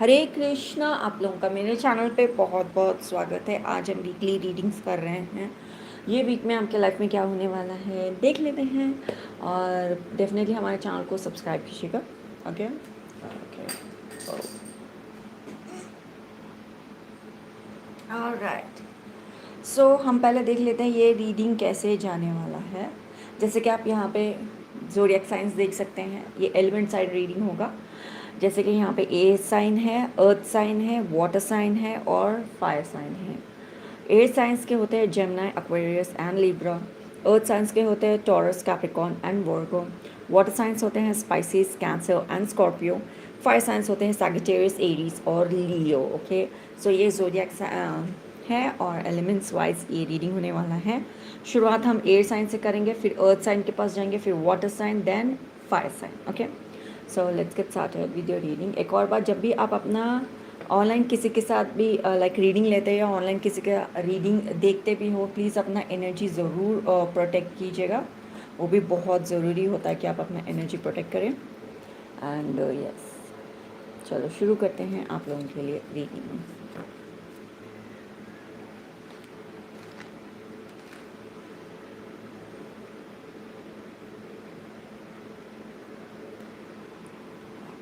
हरे कृष्णा। आप लोगों का मेरे चैनल पे बहुत बहुत स्वागत है। आज हम वीकली रीडिंग्स कर रहे हैं। ये वीक में आपके लाइफ में क्या होने वाला है देख लेते हैं, और डेफिनेटली हमारे चैनल को सब्सक्राइब कीजिएगा। Okay okay alright. सो हम पहले देख लेते हैं ये रीडिंग कैसे जाने वाला है। जैसे कि आप यहाँ पे ज़ोडिएक साइंस देख सकते हैं, ये एलिमेंट साइड रीडिंग होगा। जैसे कि यहाँ पे एयर साइन है, अर्थ साइन है, वाटर साइन है और फायर साइन है। एयर साइंस के होते हैं Gemini, Aquarius and Libra. Earth signs के होते हैं Taurus, Capricorn and Virgo. Water signs होते हैं Pisces, Cancer and Scorpio. Fire signs होते हैं सैजिटेरियस, एरीज और लियो। ओके, सो ये ज़ोडिएक है और एलिमेंट्स वाइज ये रीडिंग होने वाला है। शुरुआत हम एयर साइन से करेंगे, फिर अर्थ साइन के पास जाएंगे, फिर water sign, then fire sign. Okay, so let's get started with your reading. एक और बात, जब भी आप अपना ऑनलाइन किसी के साथ भी लाइक रीडिंग लेते हैं या ऑनलाइन किसी का रीडिंग देखते भी हो, प्लीज़ अपना एनर्जी ज़रूर प्रोटेक्ट कीजिएगा। वो भी बहुत ज़रूरी होता है कि आप अपना एनर्जी प्रोटेक्ट करें। एंड यस, चलो शुरू करते हैं आप लोगों के लिए reading.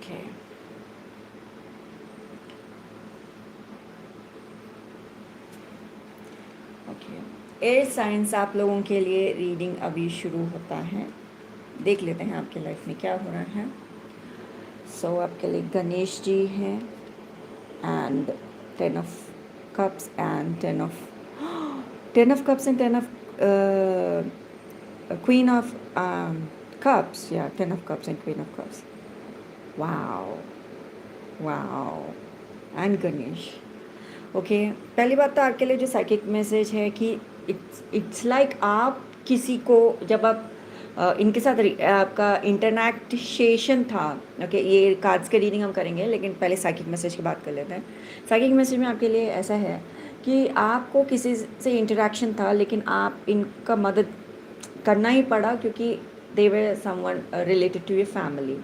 Okay, okay, air science आप लोगों के लिए रीडिंग अभी शुरू होता है। देख लेते हैं आपके लाइफ में क्या हो रहा है। सो आपके लिए गणेश जी हैं and 10 of cups and 10 of cups and 10 of queen of cups. Yeah, 10 of cups and queen of cups. Wow, wow. And Ganesh. Okay, पहली बात तो आपके लिए जो साइकिक मैसेज है कि इट्स लाइक आप किसी को, जब आप इनके साथ आपका इंटरनेक्टेशन था। ओके, ये कार्ड्स के रीडिंग हम करेंगे, लेकिन पहले साइकिक मैसेज की बात कर लेते हैं। साइकिक मैसेज में आपके लिए ऐसा है कि आपको किसी से इंटरेक्शन था, लेकिन आप इनका मदद करना ही पड़ा क्योंकि they were someone related to your family.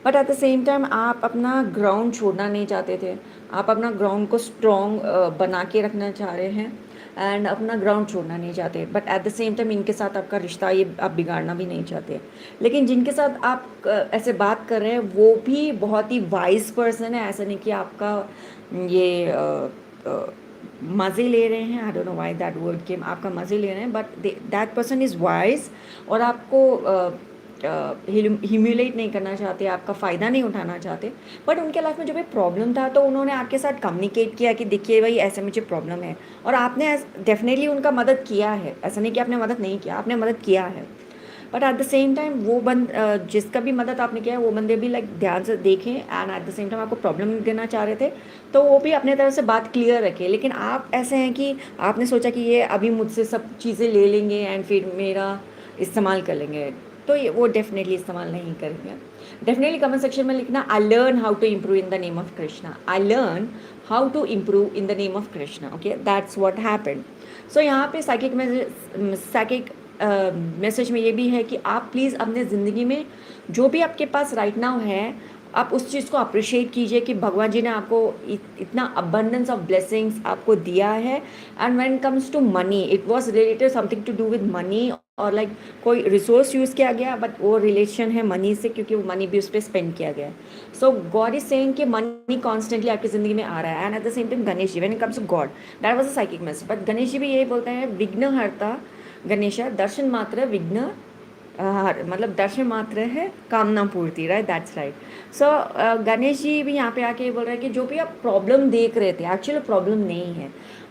But at the same time आप अपना ग्राउंड छोड़ना नहीं चाहते थे। आप अपना ग्राउंड को स्ट्रॉन्ग बना के रखना चाह रहे हैं एंड अपना ग्राउंड छोड़ना नहीं चाहते। But at the same time इनके साथ आपका रिश्ता ये आप बिगाड़ना भी नहीं चाहते। लेकिन जिनके साथ आप ऐसे बात कर रहे हैं वो भी बहुत ही वाइज पर्सन है। ऐसा नहीं कि आपका ये मज़े ले रहे हैं। I don't know why that word came, आपका मज़े ले रहे हैं, but that person is wise और आपको ह्यूमिलेट नहीं करना चाहते, आपका फ़ायदा नहीं उठाना चाहते। बट उनके लाइफ में जो भी प्रॉब्लम था तो उन्होंने आपके साथ कम्युनिकेट किया कि देखिए भाई ऐसे मुझे प्रॉब्लम है, और आपने डेफिनेटली उनका मदद किया है। ऐसा नहीं कि आपने मदद नहीं किया, आपने मदद किया है। But at the same time वो जिसका भी मदद आपने किया है वो बंदे भी लाइक ध्यान से देखें and at the same time आपको प्रॉब्लम देना चाह रहे थे, तो वो भी अपने तरफ से बात क्लियर रखें। लेकिन आप ऐसे हैं कि आपने सोचा कि ये अभी मुझसे सब चीज़ें ले लेंगे एंड फिर मेरा इस्तेमाल कर लेंगे, तो ये वो डेफिनेटली इस्तेमाल नहीं करेंगे। डेफिनेटली कमेंट सेक्शन में लिखना, I learn how to improve in the name of Krishna. I learn how to improve in the name of Krishna. Okay, that's what happened. So यहाँ पे साइकिक मैसेज में ये भी है कि आप प्लीज़ अपने ज़िंदगी में जो भी आपके पास राइट नाउ है, आप उस चीज़ को अप्रिशिएट कीजिए कि भगवान जी ने आपको इतना अबंडेंस ऑफ ब्लेसिंग्स आपको दिया है। And when comes to money, it was related something to do with money, और लाइक कोई रिसोर्स यूज़ किया गया, बट वो रिलेशन है मनी से क्योंकि वो मनी भी उस पर स्पेंड किया गया है। सो गॉड इज सेइंग कि मनी कॉन्स्टेंटली आपकी ज़िंदगी में आ रहा है। And at the same time Ganesh ji, when it comes to God, that was a psychic message. But Ganesh ji भी यही बोलते हैं, विघ्नहर्ता गणेश, दर्शन मात्र विघ्न मतलब दर्शन मात्र है कामना पूर्ति, राइट, दैट्स राइट। सो गणेश जी भी यहाँ पे आके ये बोल रहे हैं कि जो भी आप प्रॉब्लम देख रहे थे, एक्चुअली प्रॉब्लम नहीं है।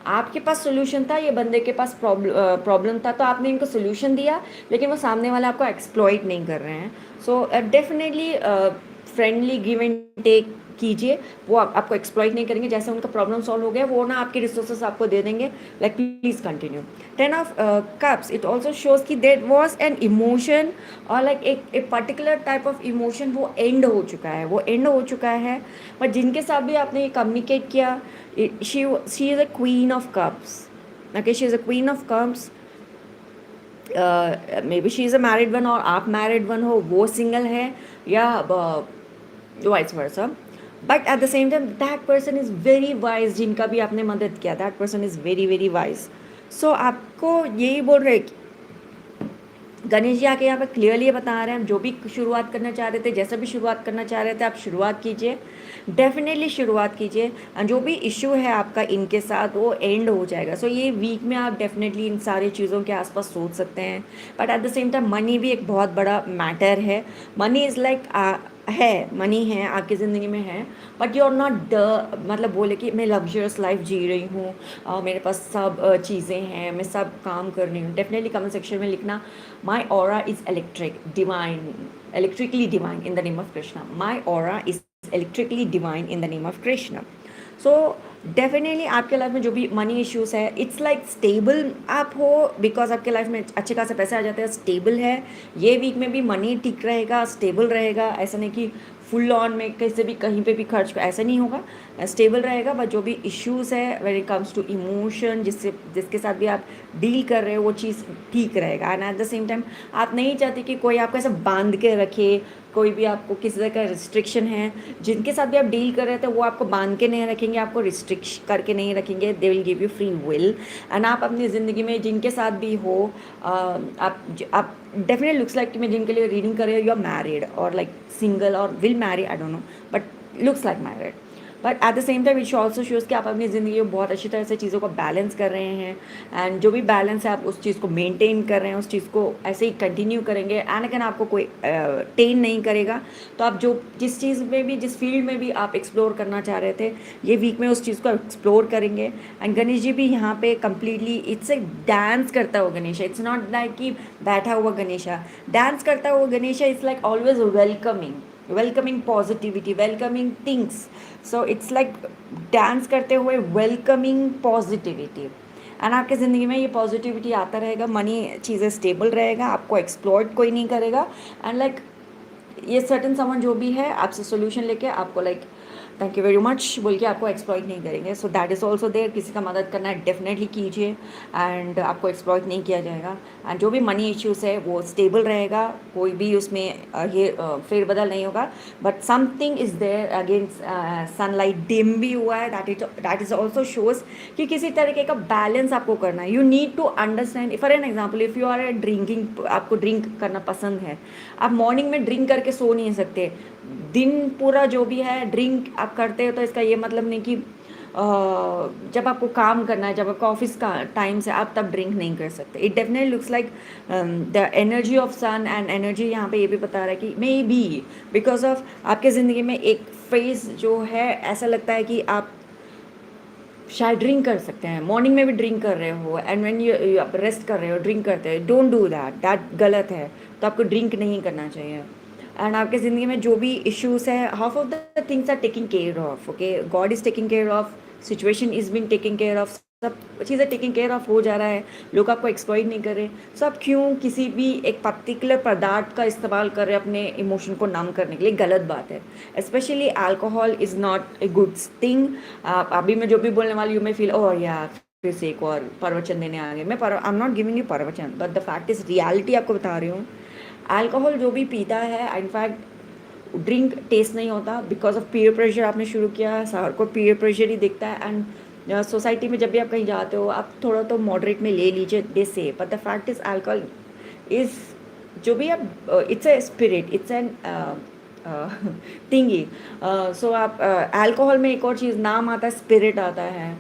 आपके पास सोल्यूशन था, ये बंदे के पास प्रॉब्लम था, तो आपने इनको सोल्यूशन दिया, लेकिन वो सामने वाले आपको एक्सप्लॉइट नहीं कर रहे हैं। So definitely friendly give and take कीजिए, वो आपको एक्सप्लॉइट नहीं करेंगे। जैसे उनका प्रॉब्लम सॉल्व हो गया, वो ना आपके रिसोर्सेस आपको दे देंगे। Like please continue. 10 of cups, it also shows कि देर वॉज एन इमोशन, और लाइक एक पर्टिकुलर टाइप ऑफ इमोशन वो एंड हो चुका है, वो एंड हो चुका है। बट जिनके साथ भी आपने कम्युनिकेट किया, she is a queen of cups. Okay, she is a queen of cups. Maybe she is a married one और आप मैरिड वन हो, वो सिंगल है, या vice versa. But at the same time that person is very wise, जिनका भी आपने मदद किया, that person is very very wise. So आपको यही बोल रहे कि गणेश जी आके यहाँ पे क्लियरली ये बता रहे हैं, जो भी शुरुआत करना चाह रहे थे, जैसा भी शुरुआत करना चाह रहे थे, आप शुरुआत कीजिए, डेफिनेटली शुरुआत कीजिए. जो भी इशू है आपका इनके साथ वो एंड हो जाएगा. सो ये वीक में आप डेफिनेटली इन सारी चीज़ों के आसपास सोच सकते हैं. But at the same time money भी एक बहुत बड़ा मैटर है. मनी इज़ लाइक है, मनी है आपकी ज़िंदगी में है, but you are not the, मतलब बोले कि मैं लग्जरियस लाइफ जी रही हूँ, मेरे पास सब चीज़ें हैं, मैं सब काम कर रही हूँ. डेफिनेटली कमेंट सेक्शन में लिखना, my aura is electric divine, electrically divine in the name of Krishna. My aura is electrically divine in the name of Krishna. So definitely आपके लाइफ में जो भी मनी इश्यूज है, इट्स लाइक स्टेबल आप हो, because आपके life में अच्छे खासे पैसे आ जाते हैं, स्टेबल है. ये वीक में भी मनी ठीक रहेगा, स्टेबल रहेगा. ऐसा नहीं कि फुल ऑन में कैसे भी कहीं पे भी खर्च, ऐसा नहीं होगा, स्टेबल रहेगा. बट जो भी इश्यूज है when it comes to emotion, जिसके साथ भी आप डील कर रहे हो, वो चीज़ ठीक रहेगा. And at the same time आप नहीं चाहते कि कोई आपको ऐसा बांध के रखे, कोई भी आपको किसी तरह का रिस्ट्रिक्शन है, जिनके साथ भी आप डील कर रहे थे वो आपको बांध के नहीं रखेंगे, आपको रिस्ट्रिक्ट करके नहीं रखेंगे. They will give you free will. And आप अपनी ज़िंदगी में जिनके साथ भी हो, आप डेफिनेटली लुक्स लाइक कि मैं जिनके लिए रीडिंग कर रही हूँ, यू आर मैरिड और लाइक सिंगल और will marry, I don't no, but looks like married. But at the same time it also shows कि आप अपनी ज़िंदगी में बहुत अच्छी तरह से चीज़ों को बैलेंस कर रहे हैं. एंड जो भी बैलेंस है आप उस चीज़ को मेंटेन कर रहे हैं, उस चीज़ को ऐसे ही कंटिन्यू करेंगे. एंड अगेन आपको कोई टेन नहीं करेगा, तो आप जो जिस चीज़ में भी, जिस फील्ड में भी आप एक्सप्लोर करना चाह रहे थे, ये वीक में उस चीज़ को एक्सप्लोर करेंगे. एंड गणेश जी भी यहाँ पे कम्प्लीटली इट्स एक डांस करता हुआ गणेश. इट्स नॉट लाइक कि बैठा हुआ गणेशा, डांस करता हुआ Ganesha. It's like always welcoming positivity, welcoming things. So it's like dance करते हुए वेलकमिंग पॉजिटिविटी. एंड आपके ज़िंदगी में ये पॉजिटिविटी आता रहेगा, मनी चीज़ें स्टेबल रहेगा, आपको एक्सप्लॉइट कोई नहीं करेगा. एंड लाइक ये सर्टन समन जो भी है आपसे सोल्यूशन लेके आपको like thank you very much बोल के आपको एक्सप्लॉइट नहीं करेंगे. So that is also there. किसी का मदद करना है डेफिनेटली कीजिए, एंड आपको एक्सप्लॉइट नहीं किया जाएगा. एंड जो भी मनी इश्यूज़ है वो स्टेबल रहेगा, कोई भी उसमें ये फेरबदल नहीं होगा. But something is there against sunlight dim भी हुआ है. दैट इज़ ऑल्सो शोज़ कि किसी तरीके का बैलेंस आपको करना है. You need to understand. For an example, if you are drinking, आपको ड्रिंक करना पसंद है, आप मॉर्निंग में ड्रिंक करके सो नहीं सकते. दिन पूरा जो भी है ड्रिंक आप करते हो, तो इसका ये मतलब नहीं कि जब आपको काम करना है, जब आपका ऑफिस का टाइम से, आप तब ड्रिंक नहीं कर सकते. It definitely looks like the energy of sun. And energy यहाँ पे ये भी बता रहा है कि मे बी बिकॉज ऑफ आपके ज़िंदगी में एक फेज जो है ऐसा लगता है कि आप शायद ड्रिंक कर सकते हैं, मॉर्निंग में भी ड्रिंक कर रहे हो, एंड व्हेन यू आप रेस्ट कर रहे हो ड्रिंक करते हो. डोंट डू दैट, दैट गलत है. तो आपको ड्रिंक नहीं करना चाहिए. एंड आपके ज़िंदगी में जो भी इश्यूज़ है, half of the things are taking care of. Okay, God is taking care of, situation is been taking care of, सब चीज़ें टेकिंग केयर ऑफ हो जा रहा है. लोग आपको एक्सप्लॉइट नहीं कर रहे. सो आप क्यों किसी भी एक पर्टिकुलर पदार्थ का इस्तेमाल कर रहे हैं अपने इमोशन को नम करने के लिए? गलत बात है. Specially alcohol is not a good thing. अभी मैं जो भी बोलने वाली हूँ, मैं फील ओह यार फिर से एक और प्रवचन देने आ गए. मैं I am not giving you प्रवचन, but the fact is reality आपको बता रही हूँ. अल्कोहल जो भी पीता है, इनफैक्ट ड्रिंक टेस्ट नहीं होता बिकॉज ऑफ पीयर प्रेशर. आपने शुरू किया, हर को पीयर प्रेशर ही दिखता है. एंड सोसाइटी में जब भी आप कहीं जाते हो, आप थोड़ा तो मॉडरेट में ले लीजिए, दे से. But the fact is alcohol is जो भी आप, it's a spirit, it's an thingy. So आप अल्कोहल में एक और चीज़ नाम आता है, स्पिरिट आता है,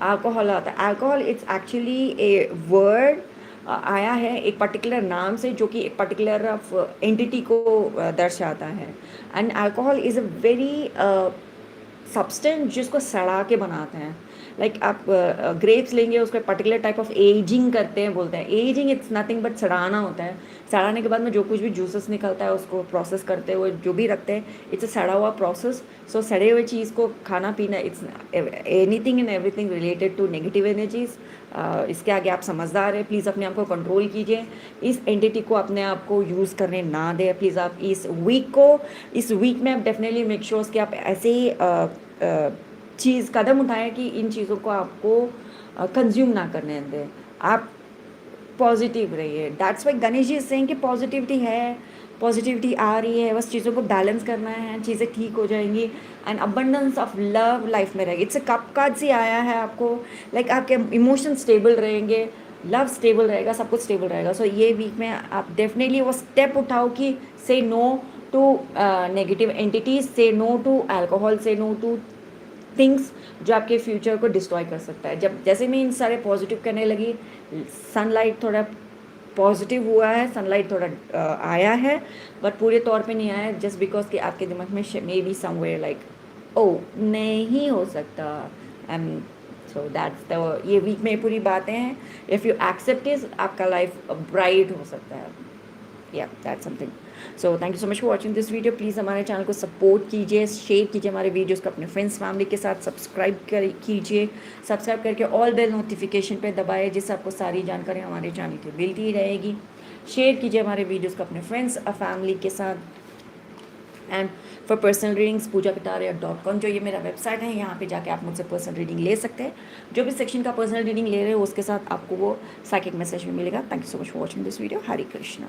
अल्कोहल आता है. Alcohol it's actually a word आया है एक पर्टिकुलर नाम से, जो कि एक पर्टिकुलर एंटिटी को दर्शाता है. And alcohol is a very substance जिसको सड़ा के बनाते हैं. लाइक आप ग्रेप्स लेंगे, उसको पर्टिकुलर टाइप ऑफ एजिंग करते हैं, बोलते हैं ageing. It's nothing but Sadana होता है. सड़ाने के बाद में जो कुछ भी जूसेस निकलता है उसको प्रोसेस करते हुए जो भी रखते हैं, इट्स अ सड़ा हुआ प्रोसेस. सो सड़े हुए चीज़ को खाना पीना, it's anything and everything related to negative energies. इसके आगे आप समझदार हैं, प्लीज़ अपने आप को कंट्रोल कीजिए. इस एंटिटी को अपने आप को यूज़ करने ना दें प्लीज़. आप इस वीक में आप डेफिनेटली मेक श्योर कि आप ऐसे ही चीज़ कदम उठाएं कि इन चीज़ों को आपको कंज्यूम ना करने दें. आप पॉजिटिव रहिए. That's why Ganesh ji saying कि पॉजिटिविटी है, पॉजिटिविटी आ रही है, बस चीज़ों को बैलेंस करना है, चीज़ें ठीक हो जाएंगी and abundance of love life में रहेगी। इट्स अ कप कार्ड से आया है आपको, लाइक आपके इमोशन स्टेबल रहेंगे, लव स्टेबल रहेगा, सब कुछ स्टेबल रहेगा। सो ये वीक में आप डेफिनेटली वो स्टेप उठाओ कि से नो टू नेगेटिव एंटिटीज, से नो टू अल्कोहल, से नो टू थिंग्स जो आपके फ्यूचर को डिस्ट्रॉय कर सकता है। जब जैसे मैं इन सारे पॉजिटिव करने लगी, सनलाइट थोड़ा पॉजिटिव हुआ है, सनलाइट थोड़ा आया है, बट पूरे तौर पे नहीं आया है, जस्ट बिकॉज कि आपके दिमाग में may be somewhere like oh नहीं हो सकता। एम सो दैट्स द ये वीक में पूरी बातें हैं। इफ़ यू एक्सेप्ट इज आपका लाइफ ब्राइट हो सकता है। या that's something. So thank you so much for watching this video. Please हमारे चैनल को सपोर्ट कीजिए, शेयर कीजिए हमारे वीडियोस को अपने फ्रेंड्स फैमिली के साथ, सब्सक्राइब कीजिए, सब्सक्राइब करके ऑल बेल नोटिफिकेशन पे दबाए, जिससे आपको सारी जानकारी हमारे चैनल की मिलती रहेगी। शेयर कीजिए हमारे वीडियोस को अपने फ्रेंड्स और फैमिली के साथ। And for personal readings poojakataria.com जो ये मेरा वेबसाइट है, यहाँ पे जाके आप मुझसे पर्सनल रीडिंग ले सकते हैं। जो भी सेक्शन का पर्सनल रीडिंग ले रहे हो उसके साथ आपको वो साइकिक मैसेज भी मिलेगा। Thank you so much for watching this video. Hare Krishna.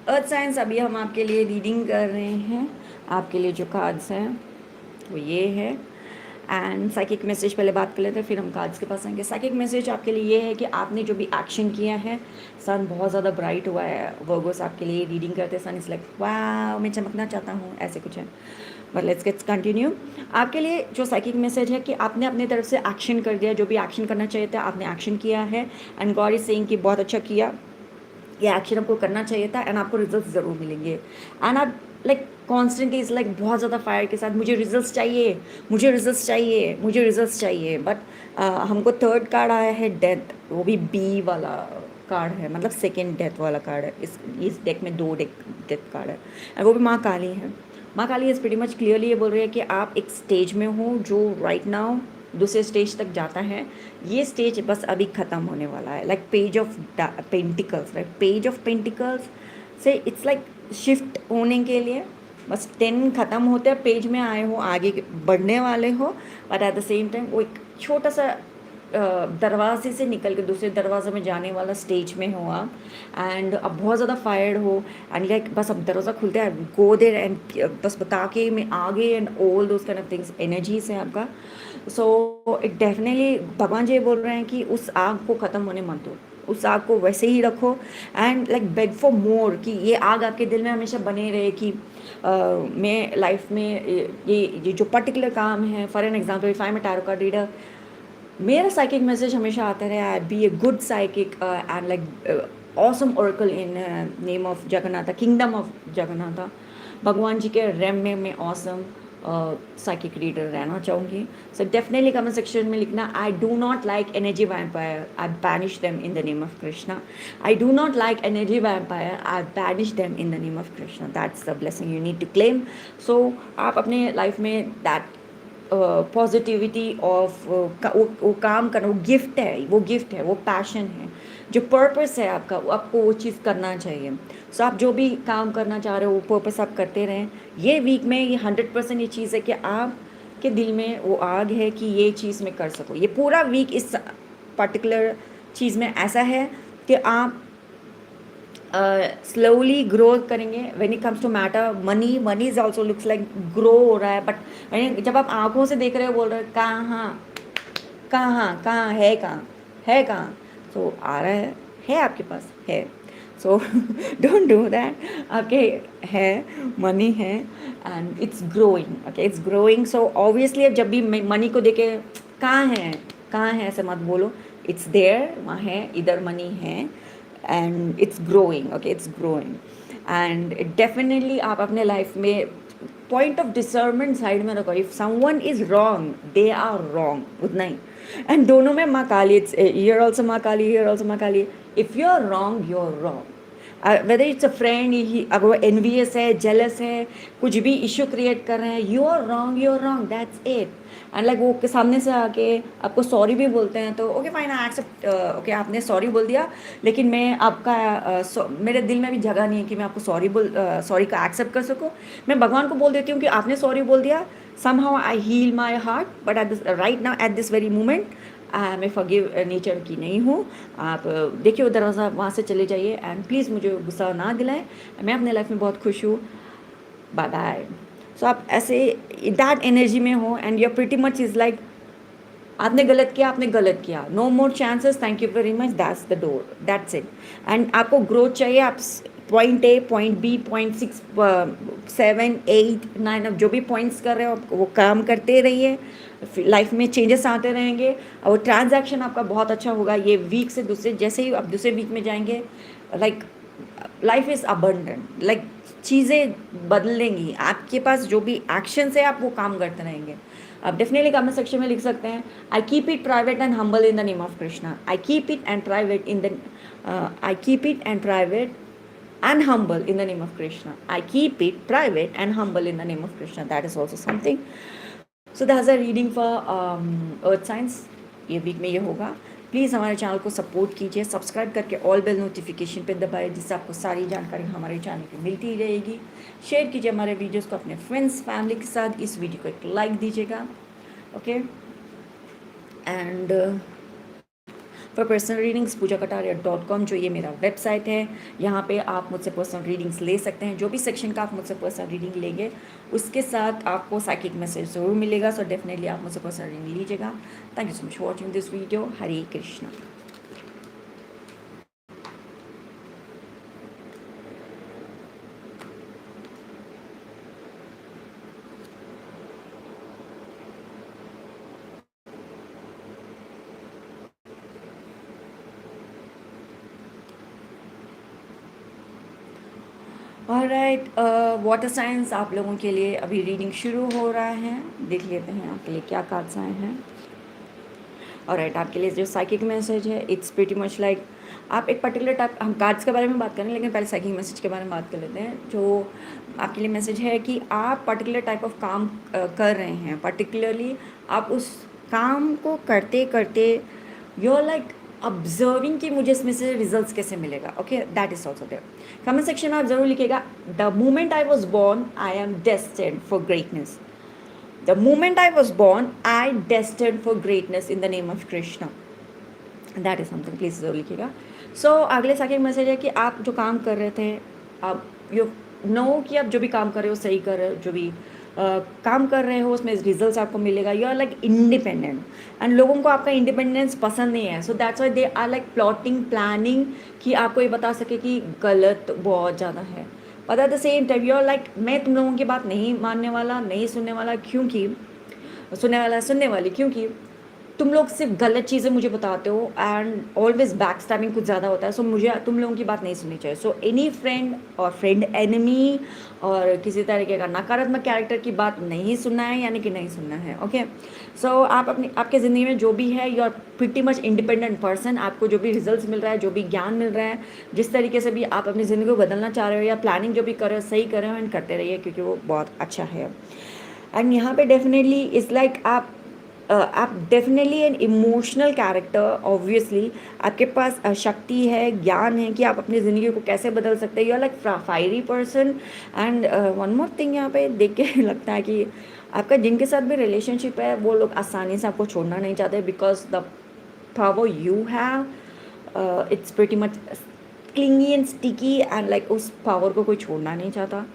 Earth science अभी हम आपके लिए रीडिंग कर रहे हैं। आपके लिए जो कार्ड्स हैं वो ये है। एंड साइकिक मैसेज पहले बात कर लेते हैं, फिर हम कार्ड्स के पास आएंगे। साइकिक मैसेज आपके लिए ये है कि आपने जो भी एक्शन किया है, सन बहुत ज़्यादा ब्राइट हुआ है। वर्गोस आपके लिए रीडिंग करते सन इज़ लाइक वाह मैं चमकना चाहता हूँ, ऐसे कुछ है। But let's gets continue. आपके लिए जो साइकिक मैसेज है कि आपने अपनी तरफ से एक्शन कर दिया, जो भी एक्शन करना चाहिए था आपने एक्शन किया है। एंड गॉड इज सेइंग कि बहुत अच्छा किया, ये एक्शन आपको करना चाहिए था एंड आपको रिजल्ट्स ज़रूर मिलेंगे। एंड आप लाइक कॉन्स्टेंटली इज़ लाइक बहुत ज़्यादा फायर के साथ मुझे रिजल्ट्स चाहिए, मुझे रिजल्ट्स चाहिए, मुझे रिजल्ट्स चाहिए। बट हमको थर्ड कार्ड आया है डेथ, वो भी बी वाला कार्ड है, मतलब सेकेंड डेथ वाला कार्ड है। इस डेक में दो डेथ कार्ड है और वो भी माँ काली है। माँ काली इज़ प्रीटी मच क्लियरली ये बोल रही है कि आप एक स्टेज में हो जो राइट नाउ दूसरे स्टेज तक जाता है। ये स्टेज बस अभी ख़त्म होने वाला है। Like page of pentacles, like page of pentacles से इट्स लाइक शिफ्ट होने के लिए बस 10 ख़त्म होते हैं, पेज में आए हो, आगे बढ़ने वाले हो। But at the same time वो एक छोटा सा दरवाजे से निकल के दूसरे दरवाजे में जाने वाला स्टेज में हो आप। एंड अब बहुत ज़्यादा फायर्ड हो एंड लाइक बस अब दरवाज़ा खुलता है, गो देयर एंड बस बता के मैं आगे and all those kind of things energies है आपका। सो इट डेफिनेटली भगवान जी बोल रहे हैं कि उस आग को ख़त्म होने मत दो, उस आग को वैसे ही रखो and like bag for more, कि ये आग आपके दिल में हमेशा बने रहे कि मैं लाइफ में ये जो पर्टिकुलर काम है। For an example if I am a tarot card reader, मेरा साइकिक मैसेज हमेशा आता रहे I be a good psychic and like awesome oracle in name of Jagannatha, kingdom of Jagannatha. भगवान जी के रेम में मैं ऑसम साइकिक रीडर रहना चाहूँगी। सो डेफिनेटली कमेंट सेक्शन में लिखना I do not like energy vampire, I banish them in the name of Krishna. I do not like energy vampire, I banish them in the name of Krishna. That's the blessing you need to claim. So आप अपने life में that positivity of वो काम करना, वो gift है, वो gift है, वो पैशन है, जो पर्पस है आपका, वो आपको वो चीज़ करना चाहिए। सो आप जो भी काम करना चाह रहे हो वो पर्पस आप करते रहें। ये वीक में ये 100% ये चीज़ है कि आप के दिल में वो आग है कि ये चीज़ मैं कर सकूँ। ये पूरा वीक इस पर्टिकुलर चीज़ में ऐसा है कि आप स्लोली ग्रो करेंगे। When it comes to matter money is also looks like grow हो रहा है। बट जब आप आंखों से देख रहे हो बोल रहे हो कहाँ कहाँ कहाँ है, कहाँ है, कहाँ, तो आ रहा है आपके पास है। So don't do that. आपके है, मनी है and it's growing, okay it's growing. So obviously जब भी मनी को देखे कहाँ है ऐसे मत बोलो, इट्स देयर, वहाँ है, इधर मनी है and it's growing, okay it's growing. And definitely आप अपने लाइफ में पॉइंट ऑफ डिसर्नमेंट साइड में रखो। If someone is wrong they are wrong, उतना ही। एंड दोनों में माँ काली, इट्स हियर ऑल्सो माँ काली, हियर ऑल्सो माँ Kali. If you are wrong you are wrong. Whether it's a friend, अगर वो एनवियस है, जेलस है, कुछ भी इशू क्रिएट कर रहे हैं, you are wrong, that's it. And like वो के सामने से आके आपको सॉरी भी बोलते हैं तो okay fine, I accept, okay आपने सॉरी बोल दिया, लेकिन मैं आपका मेरे दिल में भी जगह नहीं है कि मैं आपको सॉरी का एक्सेप्ट कर सकूँ। मैं भगवान को बोल देती हूँ कि आपने सॉरी बोल दिया, somehow I heal my heart, but at this right now at this very moment मैं फॉरगिव नेचर की नहीं हूँ। आप देखिए वो दरवाज़ा, वहाँ से चले जाइए एंड प्लीज़ मुझे गुस्सा ना दिलाएं, मैं अपने लाइफ में बहुत खुश हूँ, बाय बाय। सो आप ऐसे दैट एनर्जी में हो and you're pretty much is like आपने गलत किया, no more chances, thank you very much, that's the door, that's it. And आपको ग्रोथ चाहिए, आप point A, point B, point 6, 7, 8, 9, अब जो भी पॉइंट्स कर रहे हो वो काम करते रहिए, लाइफ में चेंजेस आते रहेंगे और वो ट्रांजैक्शन आपका बहुत अच्छा होगा। ये वीक से दूसरे, जैसे ही आप दूसरे वीक में जाएंगे, like life is abundant, like चीज़ें बदलेंगी, आपके पास जो भी एक्शंस है आप वो काम करते रहेंगे। आप डेफिनेटली कमेंट सेक्शन में लिख सकते हैं, I keep it private and humble in the name of Krishna, I keep it and private in the I keep it and private and humble in the name of Krishna. I keep it private and humble in the name of Krishna. That is also something. So that's a reading for earth signs. ये week में ये होगा। Please हमारे channel को support कीजिए, subscribe करके all bell notification पे दबाएं, जिससे आपको सारी जानकारी हमारे चैनल की मिलती रहेगी। शेयर कीजिए हमारे वीडियोस को अपने फ्रेंड्स फैमिली के साथ, इस वीडियो को एक लाइक दीजिएगा, okay. And for personal readings poojakataria.com, जो ये मेरा वेबसाइट है, यहाँ पे आप मुझसे पर्सनल रीडिंग्स ले सकते हैं। जो भी सेक्शन का आप मुझसे पर्सनल रीडिंग लेंगे उसके साथ आपको साइकिक मैसेज ज़रूर मिलेगा, सो डेफिनेटली आप मुझसे पर्सनल रीडिंग लीजिएगा। Thank you so much for watching this video. Hare Krishna. Alright, water science आप लोगों के लिए अभी रीडिंग शुरू हो रहा है, देख लेते हैं आपके लिए क्या कार्ड्स आए हैं। ऑलराइट, आपके लिए जो साइकिक मैसेज है, इट्स प्रीटी मच लाइक आप एक पर्टिकुलर टाइप, हम कार्ड्स के बारे में बात करें लेकिन पहले साइकिक मैसेज के बारे में बात कर लेते हैं। जो आपके लिए मैसेज है कि आप पर्टिकुलर टाइप ऑफ काम कर रहे हैं, पर्टिकुलरली आप उस काम को करते करते यू आर लाइक ऑब्जर्विंग कि मुझे इसमें से रिजल्ट्स कैसे मिलेगा, okay, that is also there. Comment section में आप ज़रूर लिखिएगा, the moment I was born I am destined for greatness, the moment I was born I destined for greatness in the name of Krishna, that is something, please ज़रूर लिखिएगा। सो अगले psychic message है कि आप जो काम कर रहे थे, आप यू नो कि आप जो भी काम कर रहे हो सही कर रहे हो, जो भी काम कर रहे हो उसमें रिजल्ट्स आपको मिलेगा। You are like independent and लोगों को आपका इंडिपेंडेंस पसंद नहीं है, so that's why they are like plotting planning कि आपको ये बता सके कि गलत बहुत ज़्यादा है। But at the same time you are like मैं तुम लोगों की बात नहीं मानने वाला, नहीं सुनने वाला, क्योंकि सुनने वाली, क्योंकि तुम लोग सिर्फ गलत चीज़ें मुझे बताते हो एंड ऑलवेज बैक स्टैबिंग कुछ ज़्यादा होता है। सो मुझे तुम लोगों की बात नहीं सुननी चाहिए। सो एनी फ्रेंड और फ्रेंड एनिमी और किसी तरीके का नकारात्मक कैरेक्टर की बात नहीं सुनना है, यानी कि नहीं सुनना है, ओके। सो आप अपनी आपके ज़िंदगी में जो भी है, you are pretty much independent person. आपको जो भी रिजल्ट्स मिल रहा है, जो भी ज्ञान मिल रहा है, जिस तरीके से भी आप अपनी ज़िंदगी को बदलना चाह रहे हो या प्लानिंग जो भी कर रहे हो सही कर रहे हो एंड करते रहिए, क्योंकि वो बहुत अच्छा है। एंड यहाँ पे डेफिनेटली इज़ लाइक आप definitely an emotional character, obviously आपके पास शक्ति है, ज्ञान है कि आप अपनी ज़िंदगी को कैसे बदल सकते हैं। You are like fiery person. And one more thing यहाँ पे देख के लगता है कि आपका जिनके साथ भी रिलेशनशिप है वो लोग आसानी से आपको छोड़ना नहीं चाहते, because the power you have it's pretty much clingy and sticky and like उस पावर को कोई छोड़ना नहीं चाहता।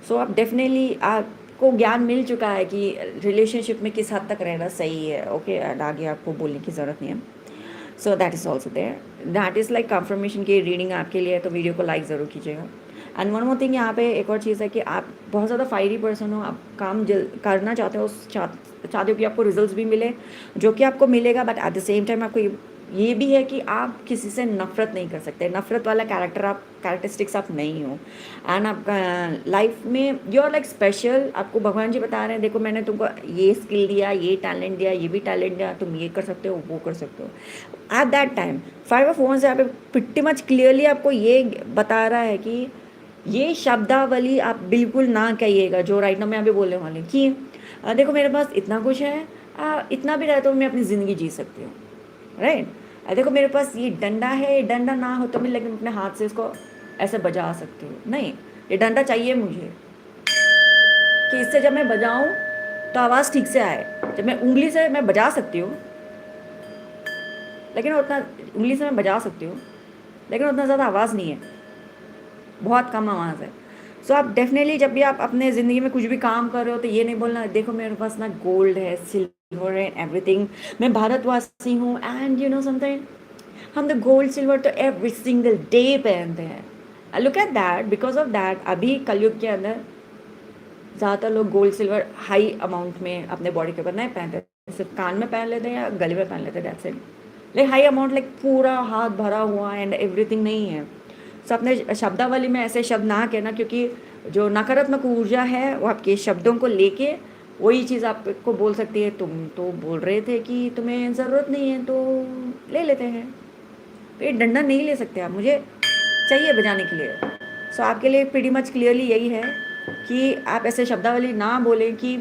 सो आप डेफिनेटली को ज्ञान मिल चुका है कि रिलेशनशिप में किस हद तक रहना सही है, ओके, एंड आगे आपको बोलने की ज़रूरत नहीं है। So that is also there, that is like confirmation की रीडिंग आपके लिए, तो वीडियो को लाइक ज़रूर कीजिएगा। एंड वन मोर थिंग, यहाँ पे एक और चीज़ है कि आप बहुत ज़्यादा फायरी पर्सन हो, आप काम करना चाहते हो, चाहते हो कि आपको रिजल्ट्स भी मिले, जो कि आपको मिलेगा, but at the same time आपको ये भी है कि आप किसी से नफ़रत नहीं कर सकते, नफ़रत वाला कैरेक्टरिस्टिक्स आप नहीं हो। एंड आपका लाइफ में यू आर लाइक स्पेशल। आपको भगवान जी बता रहे हैं, देखो मैंने तुमको ये स्किल दिया, ये टैलेंट दिया, ये भी टैलेंट दिया, तुम ये कर सकते हो, वो कर सकते हो। At that time 5 of Wands यहाँ पे प्रिटी मच क्लियरली आपको ये बता रहा है कि ये शब्दावली आप बिल्कुल ना कहिएगा जो राइट नाउ मैं अभी बोलने वाली हूँ कि देखो मेरे पास इतना कुछ है, इतना भी रहे तो मैं अपनी ज़िंदगी जी सकती हूँ, राइट। देखो मेरे पास ये डंडा है, ये डंडा ना हो तो मैं लेकिन अपने हाथ से इसको ऐसे बजा सकती हूँ। नहीं, ये डंडा चाहिए मुझे कि इससे जब मैं बजाऊँ तो आवाज़ ठीक से आए। जब मैं उंगली से मैं बजा सकती हूँ, लेकिन उतना उंगली से मैं बजा सकती हूँ, लेकिन उतना ज़्यादा आवाज़ नहीं है, बहुत कम आवाज़ है। सो आप डेफिनेटली जब भी आप अपने ज़िंदगी में कुछ भी काम कर रहे हो तो ये नहीं बोलना देखो मेरे पास ना गोल्ड है, सिल्वर है, एवरीथिंग, मैं भारतवासी हूँ एंड यू नो समथिंग, हम तो गोल्ड सिल्वर तो एवरी सिंगल डे पहनते हैं। Look at that, because of that अभी कलयुग के अंदर ज़्यादातर लोग गोल्ड सिल्वर हाई अमाउंट में अपने बॉडी के ऊपर नहीं पहनते, सिर्फ कान में पहन लेते हैं या गले में पहन लेते हैं, that's it. Like high amount, like पूरा हाथ भरा हुआ एंड एवरीथिंग नहीं है। सो अपने शब्दावली में ऐसे शब्द ना कहना, क्योंकि जो नकारात्मक ऊर्जा है वो आपके शब्दों को लेके वही चीज़ आपको बोल सकती है, तुम तो बोल रहे थे कि तुम्हें ज़रूरत नहीं है तो ले लेते हैं। तो ये डंडा नहीं ले सकते आप, मुझे चाहिए बजाने के लिए। सो आपके लिए प्रीटी मच क्लियरली यही है कि आप ऐसे शब्दावली ना बोलें कि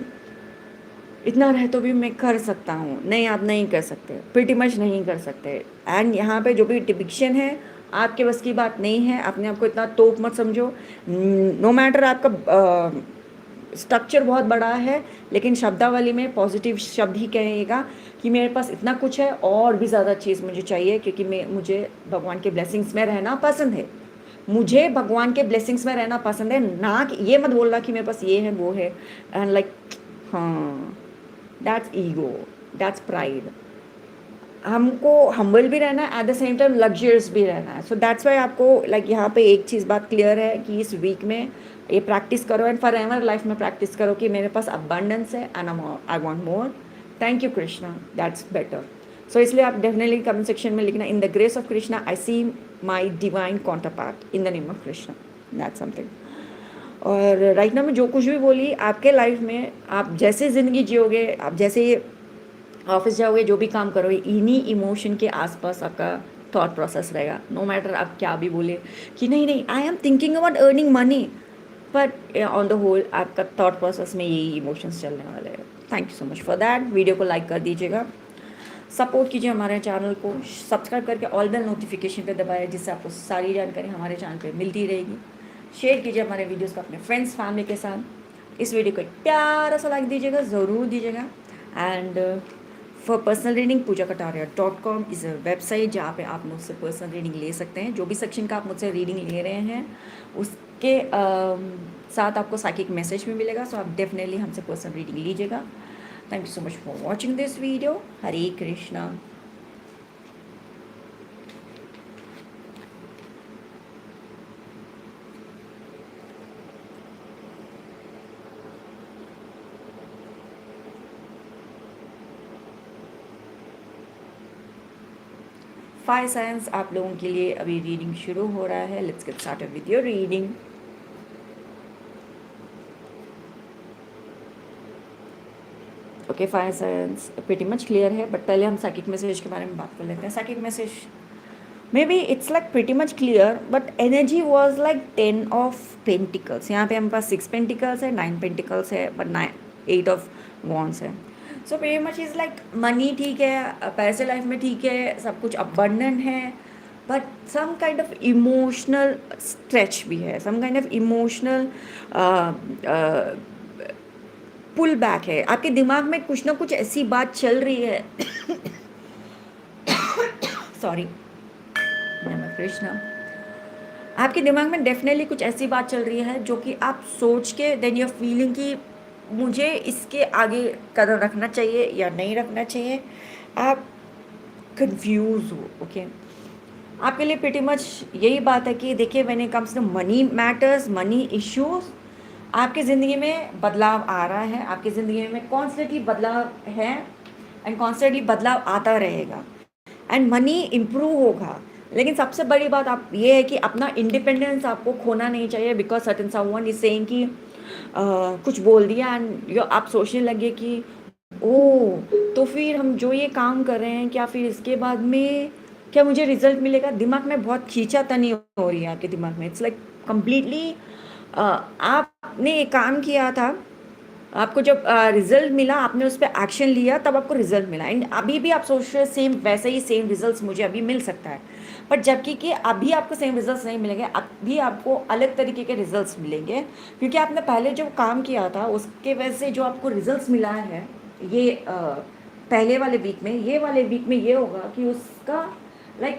इतना रहे तो भी मैं कर सकता हूँ। नहीं, आप नहीं कर सकते, प्रीटी मच नहीं कर सकते। एंड यहाँ पे जो भी डिपिक्शन है आपके बस की बात नहीं है। अपने आप को इतना तोप मत समझो। नो मैटर आपका स्ट्रक्चर बहुत बड़ा है, लेकिन शब्दावली में पॉजिटिव शब्द ही कहेगा कि मेरे पास इतना कुछ है और भी ज़्यादा चीज़ मुझे चाहिए, क्योंकि मुझे भगवान के ब्लेसिंग्स में रहना पसंद है। मुझे भगवान के ब्लेसिंग्स में रहना पसंद है, ना कि ये मत बोलना कि मेरे पास ये है वो है एंड लाइक, हाँ, दैट्स ईगो, दैट्स प्राइड। हमको हम्बल भी रहना है, eight the same time luxurious भी रहना है। सो दैट्स वाई आपको लाइक यहाँ पे एक चीज़ बात क्लियर है कि इस वीक में ये प्रैक्टिस करो एंड फॉर एवर लाइफ में प्रैक्टिस करो कि मेरे पास अबंडेंस है and I want more. Thank you Krishna, that's better. So इसलिए आप डेफिनेटली कमेंट सेक्शन में लिखना, in the grace of Krishna I see my divine counterpart in the name of Krishna, that's something. और राइट नाउ मैं जो कुछ भी बोली आपके लाइफ में, आप जैसे ज़िंदगी जियोगे, आप जैसे ऑफिस जाओगे, जो भी काम करोगे, इन्हीं इमोशन के आसपास आपका थॉट प्रोसेस रहेगा। नो मैटर आप क्या भी बोले कि नहीं नहीं I am thinking about earning money, but on the whole आपका थॉट प्रोसेस में यही इमोशंस चलने वाले हैं। Thank you so much for that. Video को लाइक कर दीजिएगा, सपोर्ट कीजिए हमारे चैनल को, सब्सक्राइब करके ऑल बेल नोटिफिकेशन पे दबाएं, जिससे आपको सारी जानकारी हमारे चैनल पे मिलती रहेगी। शेयर कीजिए हमारे वीडियोस को अपने फ्रेंड्स फैमिली के साथ। इस वीडियो को एक प्यारा सा लाइक दीजिएगा, ज़रूर दीजिएगा। And for personal reading pujakataria.com is a website जहाँ पे आप मुझसे पर्सनल रीडिंग ले सकते हैं। जो भी सेक्शन का आप मुझसे रीडिंग ले रहे हैं उसके साथ आपको साइकिक मैसेज भी मिलेगा। सो आप डेफिनेटली हमसे पर्सनल रीडिंग लीजिएगा। Thank you so much for watching this video. Hare Krishna. Fire science आप लोगों के लिए अभी रीडिंग शुरू हो रहा है। Let's get started with your reading. Okay, fire science pretty much clear है, बट पहले हम साइकिक मैसेज के बारे में बात कर लेते हैं। Psychic message may be it's like pretty much clear, but energy was like 10 of Pentacles। यहाँ पे हमारे पास 6 Pentacles है, 9 Pentacles है, बट 8 of Wands है। So pretty much is like money ठीक है, पैसे लाइफ में ठीक है, सब कुछ अबंडेंट है, but some kind of emotional stretch भी है, some kind of emotional pull back है। आपके दिमाग में कुछ ना कुछ ऐसी बात चल रही है सॉरी, नमः कृष्णा। आपके दिमाग में डेफिनेटली कुछ ऐसी बात चल रही है जो कि आप सोच के देन यूर फीलिंग कि मुझे इसके आगे कदम रखना चाहिए या नहीं रखना चाहिए। आप कंफ्यूज हो। ओके, आपके लिए प्रीटी मच यही बात है कि देखिए when it comes to money matters, money issues, आपकी ज़िंदगी में बदलाव आ रहा है। आपकी ज़िंदगी में कॉन्स्टेंटली बदलाव है एंड कॉन्स्टेंटली बदलाव आता रहेगा। एंड मनी इम्प्रूव होगा। लेकिन सबसे बड़ी बात आप ये है कि अपना इंडिपेंडेंस आपको खोना नहीं चाहिए, because certain someone is saying कि कुछ बोल दिया एंड यो आप सोचने लगे कि ओह, तो फिर हम जो ये काम कर रहे हैं क्या फिर इसके बाद में क्या मुझे रिजल्ट मिलेगा। दिमाग में बहुत खींचातानी हो रही है आपके दिमाग में। इट्स लाइक कम्प्लीटली आपने एक काम किया था, आपको जब रिजल्ट मिला आपने उस पर एक्शन लिया तब आपको रिजल्ट मिला, एंड अभी भी आप सोच रहे सेम वैसे ही सेम रिजल्ट्स मुझे अभी मिल सकता है, बट जबकि कि अभी आपको सेम रिजल्ट्स नहीं मिलेंगे, अभी आपको अलग तरीके के रिजल्ट्स मिलेंगे, क्योंकि आपने पहले जो काम किया था उसके वजह से जो आपको रिजल्ट्स मिला है ये पहले वाले वीक में, ये वाले वीक में ये होगा कि उसका लाइक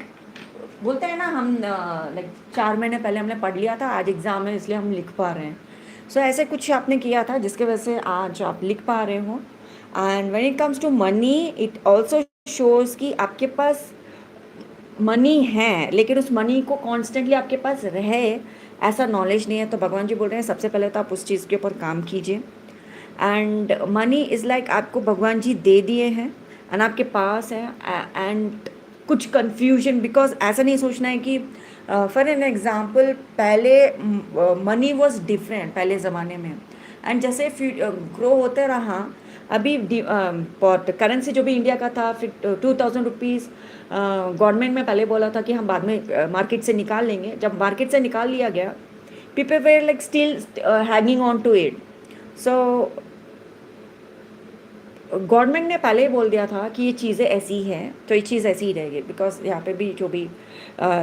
बोलते हैं ना हम लाइक 4 महीने पहले हमने पढ़ लिया था, आज एग्ज़ाम है इसलिए हम लिख पा रहे हैं। सो ऐसे कुछ आपने किया था जिसके वजह से आज आप लिख पा रहे हो। And when it comes to money it also shows कि आपके पास मनी है, लेकिन उस मनी को कॉन्स्टेंटली आपके पास रहे ऐसा नॉलेज नहीं है। तो भगवान जी बोल रहे हैं सबसे पहले तो आप उस चीज़ के ऊपर काम कीजिए। एंड मनी इज़ लाइक आपको भगवान जी दे दिए हैं एंड आपके पास है, एंड कुछ कन्फ्यूजन, बिकॉज ऐसा नहीं सोचना है कि फॉर एन एग्ज़ाम्पल पहले मनी वॉज डिफरेंट पहले ज़माने में, एंड जैसे ग्रो होते रहा अभी करेंसी जो भी इंडिया का था फिर 2000 रुपीज़ गवर्नमेंट में पहले बोला था कि हम बाद में मार्केट से निकाल लेंगे। जब मार्केट से निकाल लिया गया people were like still hanging on to it. So government ने पहले ही बोल दिया था कि ये चीज़ें ऐसी हैं तो ये चीज़ ऐसी ही रहेगी, बिकॉज यहाँ पे भी जो भी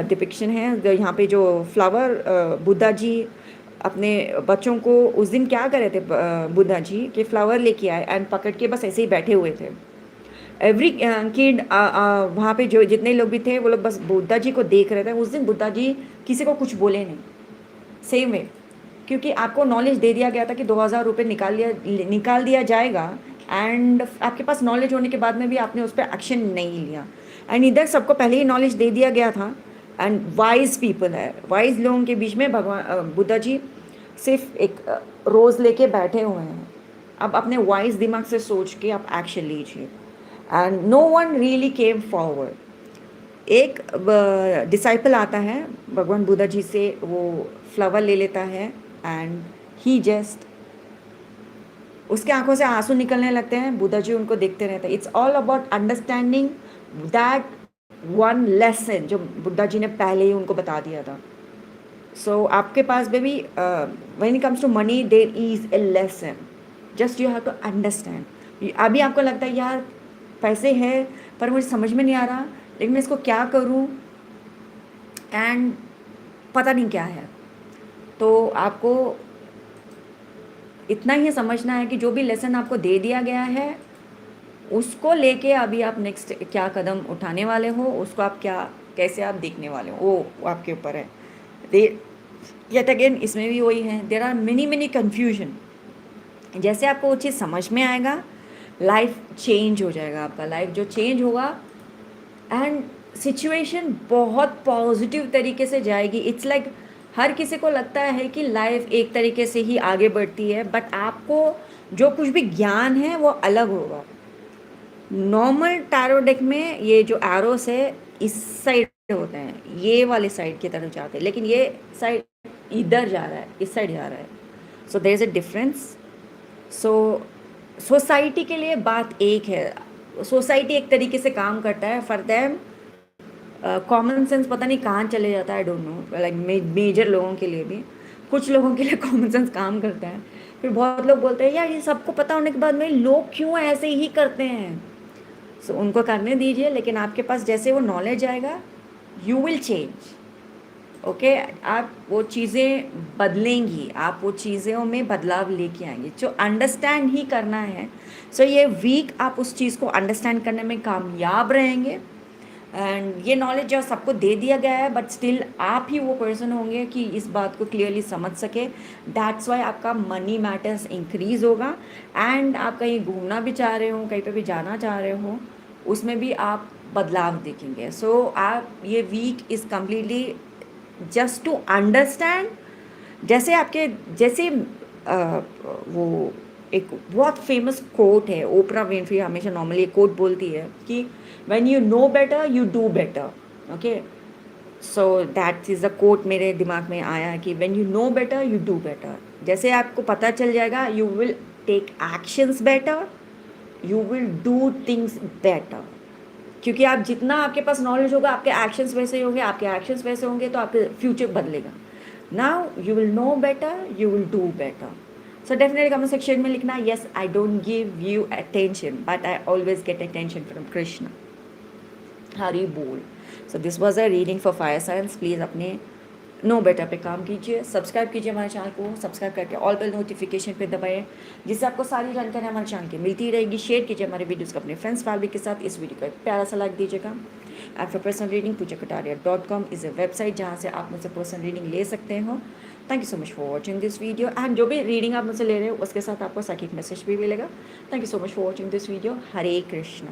डिपिक्शन है यहाँ पे जो फ्लावर बुद्धा जी अपने बच्चों को उस दिन क्या कर रहे थे बुद्धा जी के फ्लावर लेके आए एंड पकड़ के बस ऐसे ही बैठे हुए थे। एवरी किड वहाँ पे जो जितने लोग भी थे वो लोग बस बुद्धा जी को देख रहे थे। उस दिन बुद्धा जी किसी को कुछ बोले नहीं। सेम वे, क्योंकि आपको नॉलेज दे दिया गया था कि 2000 रुपये निकाल दिया जाएगा, एंड आपके पास नॉलेज होने के बाद में भी आपने उस पर एक्शन नहीं लिया। एंड इधर सबको पहले ही नॉलेज दे दिया गया था, एंड वाइज पीपल है, वाइज लोगों के बीच में भगवान बुद्धा जी सिर्फ एक रोज़ लेके बैठे हुए हैं। अब अपने वाइज दिमाग से सोच के आप एक्शन लीजिए। And no one really came forward. एक डिसाइपल आता है भगवान बुद्धा जी से, वो फ्लावर ले लेता है एंड ही जस्ट उसके आंखों से आंसू निकलने लगते हैं। बुद्धा जी उनको देखते रहते हैं। It's all about understanding that one lesson जो बुद्धा जी ने पहले ही उनको बता दिया था। सो आपके पास में भी when it comes to money there is a lesson, just you have to understand. अभी आपको लगता है यार पैसे हैं पर मुझे समझ में नहीं आ रहा, लेकिन मैं इसको क्या करूं एंड पता नहीं क्या है, तो आपको इतना ही समझना है कि जो भी लेसन आपको दे दिया गया है उसको लेके अभी आप नेक्स्ट क्या कदम उठाने वाले हो, उसको आप क्या कैसे आप देखने वाले हो वो आपके ऊपर है। येट अगेन इसमें भी वही है, देर आर मेनी कन्फ्यूजन। जैसे आपको वो चीज़ समझ में आएगा लाइफ चेंज हो जाएगा, आपका लाइफ जो चेंज होगा एंड सिचुएशन बहुत पॉजिटिव तरीके से जाएगी। इट्स लाइक हर किसी को लगता है कि लाइफ एक तरीके से ही आगे बढ़ती है, बट आपको जो कुछ भी ज्ञान है वो अलग होगा। नॉर्मल टैरो डेक में ये जो एरोस है इस साइड होते हैं, ये वाले साइड की तरफ जाते हैं, लेकिन ये साइड इधर जा रहा है, इस साइड जा रहा है। So there is a difference. So society के लिए बात एक है, सोसाइटी एक तरीके से काम करता है। फॉर देम कॉमन सेंस पता नहीं कहाँ चले जाता है, I don't know, like major लोगों के लिए भी, कुछ लोगों के लिए कॉमन सेंस काम करता है। फिर बहुत लोग बोलते हैं यार ये सबको पता होने के बाद में लोग क्यों ऐसे ही करते हैं। सो उनको करने दीजिए, लेकिन आपके पास जैसे वो नॉलेज आएगा यू विल चेंज। ओके, आप वो चीज़ें बदलेंगी, आप वो चीज़ों में बदलाव लेके आएंगे जो अंडरस्टैंड ही करना है। सो ये वीक आप उस चीज़ को अंडरस्टैंड करने में कामयाब रहेंगे। एंड ये नॉलेज जो सबको दे दिया गया है, बट स्टिल आप ही वो पर्सन होंगे कि इस बात को क्लियरली समझ सके। दैट्स वाई आपका मनी मैटर्स इंक्रीज होगा। एंड आप कहीं घूमना भी चाह रहे हो, कहीं पे भी जाना चाह रहे हो, उसमें भी आप बदलाव देखेंगे। सो आप ये week is completely just to understand. जैसे आपके जैसे वो एक बहुत फेमस कोट है, ओपरा विनफ्री हमेशा नॉर्मली एक कोट बोलती है कि when you know better you do better. Okay, so that is the quote मेरे दिमाग में आया कि when you know better you do better. जैसे आपको पता चल जाएगा, you will take actions better, you will do things better. क्योंकि आप जितना आपके पास नॉलेज होगा, आपके एक्शंस वैसे होंगे, आपके एक्शंस वैसे होंगे, तो आपके फ्यूचर बदलेगा। Now you will know better, you will do better. So definitely comment section में लिखना, yes I don't give you attention but I always get attention from Krishna, Hari बोल। So this was a reading for fire science. Please अपने know better पे काम कीजिए, subscribe कीजिए हमारे channel को, सब्सक्राइब करके ऑल बेल नोटिफिकेशन पे दबाएं, जिससे आपको सारी जानकारी हमारे चैनल की मिलती रहेगी। शेयर कीजिए हमारे वीडियोस को अपने फ्रेंड्स फैमिली के साथ। इस वीडियो को एक प्यारा सा लाइक दीजिएगा। एंड फॉर पर्सनल रीडिंग पूजाकटारिया.com इज़ अ वेबसाइट जहाँ से आप मुझसे पर्सनल रीडिंग ले सकते हो। Thank you so much for watching this video. And जो भी रीडिंग आप मुझसे ले रहे हो उसके साथ आपको साइकिक मैसेज भी मिलेगा। Thank you so much for watching this video. Hare Krishna.